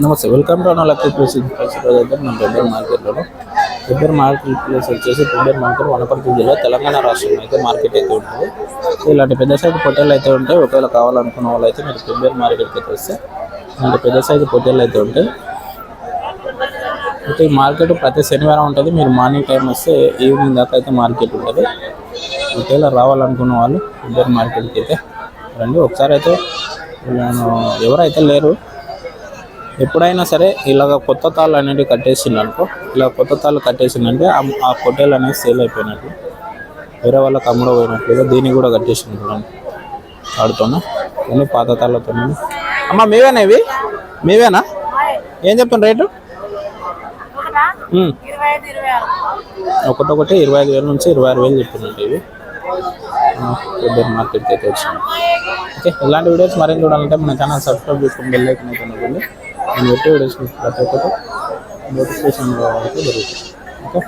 నమస్తే, welcome to lucky place. మన పెబ్బేరు మార్కెట్లో పెబ్బేరు మార్కెట్ ప్లేస్ వచ్చేసి పెబ్బేరు మార్కెట్ వనపర్తి జిల్లా తెలంగాణ రాష్ట్రంలో అయితే మార్కెట్ అయితే ఉంటుంది. ఇలాంటి పెద్ద సైజు పొట్టేళ్ళు అయితే ఉంటాయి. ఒకవేళ కావాలనుకున్న వాళ్ళు అయితే మీరు పెబ్బేరు మార్కెట్కి అయితే వస్తే ఇలాంటి పెద్ద సైజు పొట్టేళ్ళు అయితే ఉంటాయి. అయితే ఈ మార్కెట్ ప్రతి శనివారం ఉంటుంది. మీరు మార్నింగ్ టైం వస్తే ఈవినింగ్ దాకా అయితే మార్కెట్ ఉంటుంది. ఒకవేళ రావాలనుకున్న వాళ్ళు పెబ్బేరు మార్కెట్కి అయితే రండి. ఒకసారి అయితే ఎవరైతే లేరు, ఎప్పుడైనా సరే ఇలాగ కొత్త తాళ్ళు అనేవి కట్టేసిందనుకో, ఇలా కొత్త తాళ్ళు కట్టేసిందంటే ఆ పొట్టేలు అనేది సేల్ అయిపోయినట్లు, వేరే వాళ్ళకి అమ్ముడు పోయినట్లుగా దీన్ని కూడా కట్టేసింది ఆడుతున్నా. కొన్ని పాత తాళ్ళతో. అమ్మ మీవేనా ఇవి? మీవేనా? ఏం చెప్తాను రేటు? ఒకటొకటి 25,000 నుంచి 26,000 చెప్తున్నట్టు ఇవి. పెబ్బేరు మార్కెట్కి అయితే వచ్చింది. ఓకే, ఇలాంటి వీడియోస్ మరేం చూడాలంటే మన ఛానల్ సబ్స్క్రైబ్ చేసుకుని బెల్ ఐకాన్ అయితే ఉంటుంది. నేను పెట్టే వీడియోస్ ప్రతి ఒక్కటి నోటిఫికేషన్ అయితే జరుగుతుంది. ఓకే.